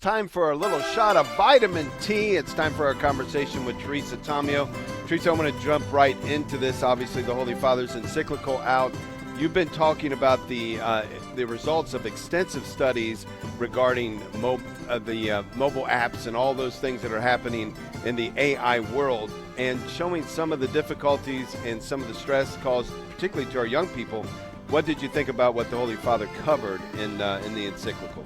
Time for a little shot of vitamin T. It's time for our conversation with Teresa Tomeo. Teresa, I want to jump right into this. Obviously, the Holy Father's encyclical out. You've been talking about the results of extensive studies regarding mobile apps and all those things that are happening in the AI world, and showing some of the difficulties and some of the stress caused, particularly to our young people. What did you think about what the Holy Father covered in the encyclical?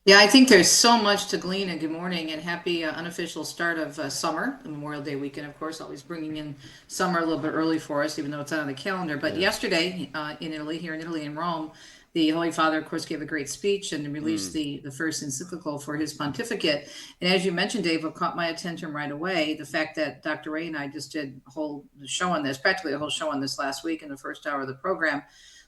Yeah, I think there's so much to glean, and good morning and happy unofficial start of summer, the Memorial Day weekend, of course, always bringing in summer a little bit early for us, even though it's not on the calendar. But yesterday in Italy, here in Italy, in Rome, the Holy Father, of course, gave a great speech and released the first encyclical for his pontificate. And as you mentioned, Dave, what caught my attention right away, the fact that Dr. Ray and I just did a whole show on this, practically a whole show on this last week in the first hour of the program,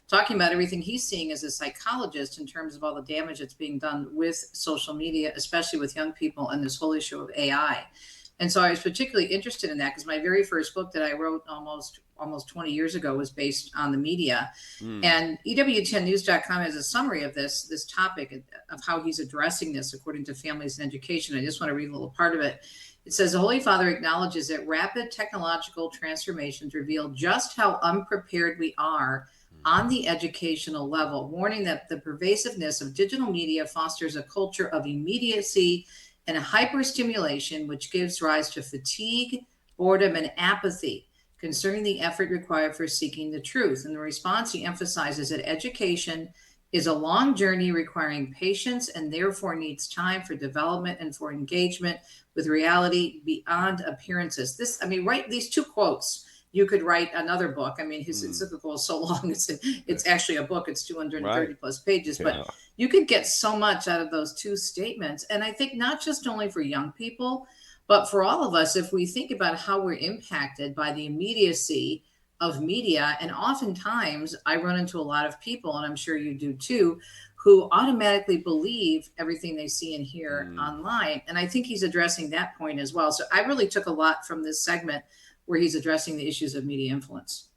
talking about everything he's seeing as a psychologist in terms of all the damage that's being done with social media, especially with young people and this whole issue of AI. And so I was particularly interested in that because my very first book that I wrote almost 20 years ago was based on the media. And EWTNnews.com has a summary of this topic of how he's addressing this according to Families and Education. I just want to read a little part of it. It says the Holy Father acknowledges that rapid technological transformations reveal just how unprepared we are on the educational level, warning that the pervasiveness of digital media fosters a culture of immediacy and a hyperstimulation, which gives rise to fatigue, boredom, and apathy concerning the effort required for seeking the truth. In the response, he emphasizes that education is a long journey requiring patience and therefore needs time for development and for engagement with reality beyond appearances. Write these two quotes. You could write another book. I mean, his encyclical is so long, it's actually a book. It's 230 plus pages, but you could get so much out of those two statements. And I think not just only for young people, but for all of us, if we think about how we're impacted by the immediacy of media. And oftentimes I run into a lot of people, and I'm sure you do too, who automatically believe everything they see and hear online. And I think he's addressing that point as well. So I really took a lot from this segment where he's addressing the issues of media influence.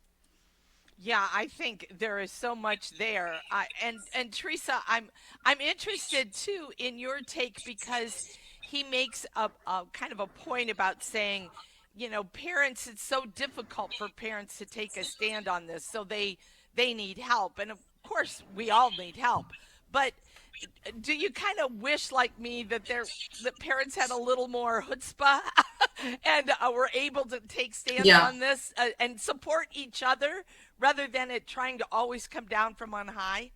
Yeah, I think there is so much there. And Teresa, I'm interested too in your take because he makes a kind of a point about saying, parents, it's so difficult for parents to take a stand on this, so they need help. And of course, we all need help. But do you kind of wish like me that parents had a little more chutzpah and were able to take stands Yeah. on this and support each other rather than it trying to always come down from on high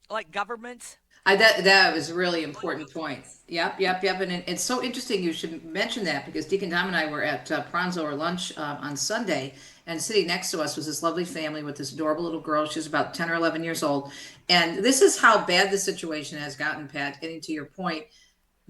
like governments? That was a really important point. Yep. And it's so interesting you should mention that because Deacon Dom and I were at Pranzo or lunch on Sunday, and sitting next to us was this lovely family with this adorable little girl. She was about 10 or 11 years old. And this is how bad the situation has gotten, Pat, getting to your point.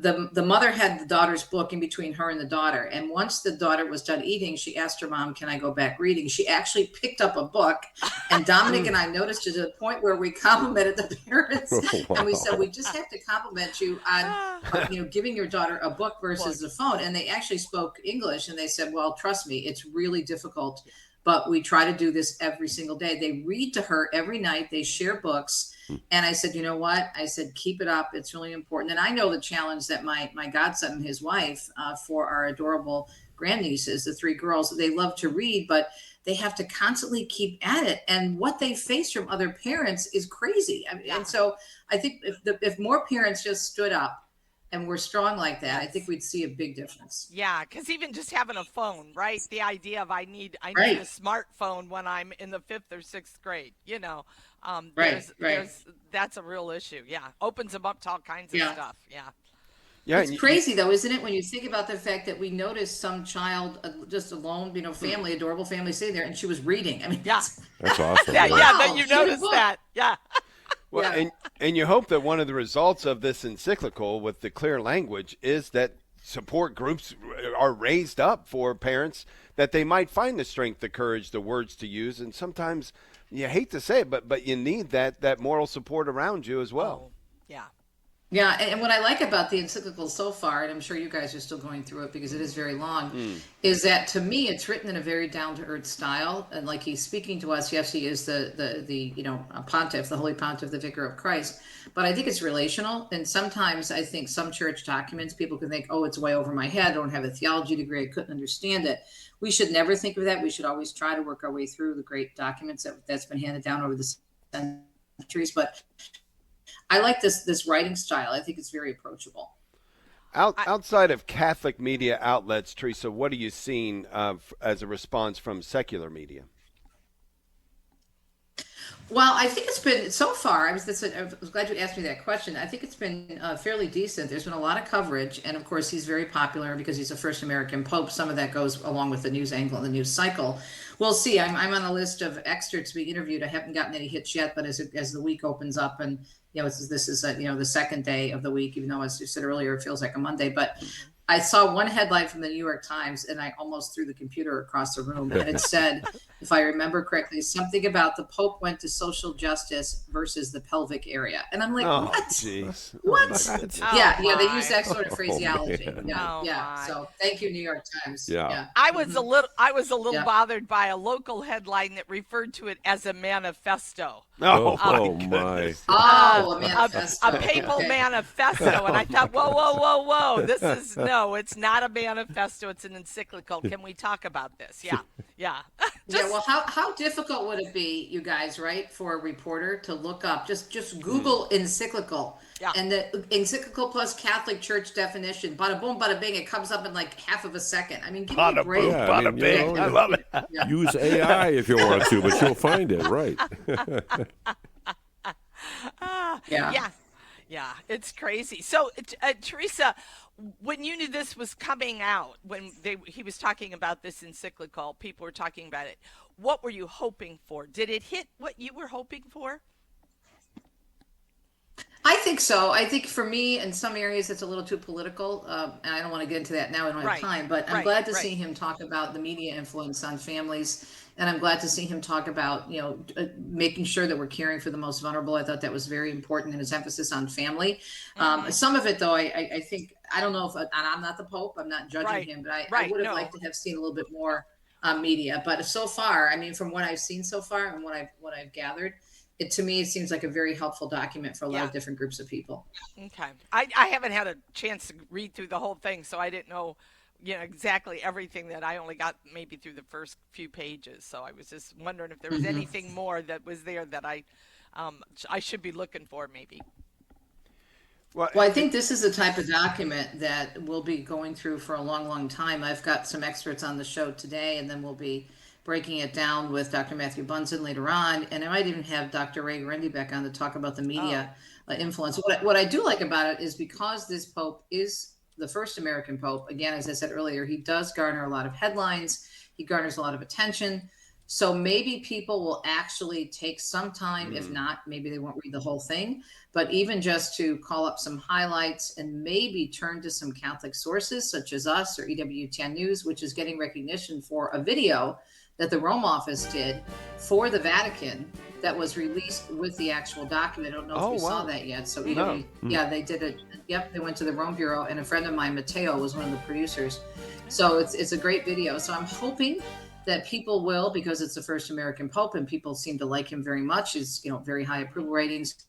The mother had the daughter's book in between her and the daughter. And once the daughter was done eating, she asked her mom, "Can I go back reading?" She actually picked up a book. And Dominic and I noticed to the point where we complimented the parents. And we said, we just have to compliment you on, giving your daughter a book versus a phone. And they actually spoke English. And they said, well, trust me, it's really difficult. But we try to do this every single day. They read to her every night. They share books. And I said, you know what? I said, keep it up. It's really important. And I know the challenge that my godson and his wife for our adorable grandnieces, the three girls, they love to read, but they have to constantly keep at it. And what they face from other parents is crazy. And so I think if more parents just stood up and were strong like that, I think we'd see a big difference. Yeah, because even just having a phone, right? The idea of I need a Right, smartphone when I'm in the fifth or sixth grade, right, right. there's that's a real issue. Yeah, opens them up to all kinds of Yeah. stuff. Yeah, Yeah, It's and crazy though, isn't it, when you think about the fact that we noticed some child, just alone, family, adorable family, sitting there, and she was reading. I mean, yeah, That's awesome. yeah, Yeah. yeah. That wow, you she had a noticed book. that. Yeah, well, Yeah, and you hope that one of the results of this encyclical with the clear language is that support groups are raised up for parents, that they might find the strength, the courage, the words to use, and sometimes you hate to say it, but you need that moral support around you as well. oh, yeah. Yeah, and what I like about the encyclical so far, and I'm sure you guys are still going through it because it is very long, is that to me it's written in a very down to earth style, and like he's speaking to us. Yes, he is the pontiff, the holy pontiff, the vicar of Christ. But I think it's relational, and sometimes I think some church documents people can think, oh, it's way over my head. I don't have a theology degree. I couldn't understand it. We should never think of that. We should always try to work our way through the great documents that's been handed down over the centuries. But I like this writing style. I think it's very approachable. Outside of Catholic media outlets, Teresa, what are you seeing as a response from secular media? Well, I think it's been so far. I was glad you asked me that question. I think it's been fairly decent. There's been a lot of coverage, and of course, he's very popular because he's the first American pope. Some of that goes along with the news angle and the news cycle. We'll see. I'm on a list of experts being interviewed. I haven't gotten any hits yet, but as the week opens up, and this is the second day of the week, even though as you said earlier, it feels like a Monday, but. I saw one headline from the New York Times and I almost threw the computer across the room. And it said, if I remember correctly, something about the Pope went to social justice versus the pelvic area. And I'm like, what? Jeez. What? Oh, Yeah, they my. use that sort of phraseology. man. Yeah, Oh, yeah. my. So thank you, New York Times. Yeah. I was a little Yeah. bothered by a local headline that referred to it as a manifesto. Oh, Oh, my my. goodness. Oh, a A, manifesto. a papal Okay. manifesto, and I thought, whoa, no, it's not a manifesto, it's an encyclical. Can we talk about this? Yeah. Yeah, well, how difficult would it be, you guys, right, for a reporter to look up, just Google encyclical, Yeah. and the encyclical plus Catholic Church definition, bada boom, bada bing, it comes up in like half of a second. I mean, give me a Bada break. boom, Yeah, I bada mean, bing. I love it. Yeah. Use AI if you want to, but you'll find it, right? Yeah. Yeah, it's crazy. So, Teresa, when you knew this was coming out, when he was talking about this encyclical, people were talking about it. What were you hoping for? Did it hit what you were hoping for? I think so. I think for me, in some areas, it's a little too political, and I don't want to get into that now. I don't have Right, time, but I'm right, glad to right. see him talk about the media influence on families, and I'm glad to see him talk about making sure that we're caring for the most vulnerable. I thought that was very important, and his emphasis on family. Some of it, though, I think I don't know if, and I'm not the Pope, I'm not judging Right, him, but I right, would have no. liked to have seen a little bit more media. But so far, I mean, from what I've seen so far and what I've gathered. To me, it seems like a very helpful document for a lot Yeah. of different groups of people. Okay. I haven't had a chance to read through the whole thing, so I didn't know, exactly everything that I only got maybe through the first few pages. So I was just wondering if there was anything more that was there that I should be looking for maybe. Well, Well, I think this is the type of document that we'll be going through for a long, long time. I've got some experts on the show today, and then we'll be breaking it down with Dr. Matthew Bunson later on. And I might even have Dr. Ray Grendybeck on to talk about the media influence. What I do like about it is because this Pope is the first American Pope, again, as I said earlier, he does garner a lot of headlines, he garners a lot of attention. So maybe people will actually take some time. If not, maybe they won't read the whole thing. But even just to call up some highlights and maybe turn to some Catholic sources such as us or EWTN News, which is getting recognition for a video that the Rome office did for the Vatican that was released with the actual document. I don't know if Oh, you saw wow. that yet. So No. yeah, they did it. Yep, they went to the Rome Bureau, and a friend of mine, Matteo, was one of the producers. So it's a great video. So I'm hoping that people will, because it's the first American Pope and people seem to like him very much, he's very high approval ratings,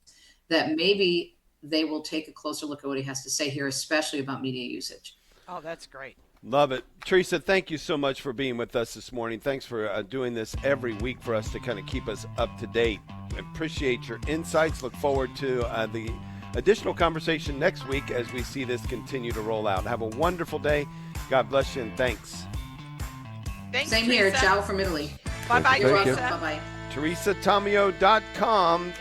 that maybe they will take a closer look at what he has to say here, especially about media usage. Oh, that's great. Love it. Teresa, thank you so much for being with us this morning. Thanks for doing this every week for us to kind of keep us up to date. I appreciate your insights. Look forward to the additional conversation next week as we see this continue to roll out. Have a wonderful day. God bless you, and thanks. Thanks, Same here. Teresa. Ciao from Italy. Bye-bye, You're Thank you. welcome. Teresa. Bye-bye. TeresaTomeo.com.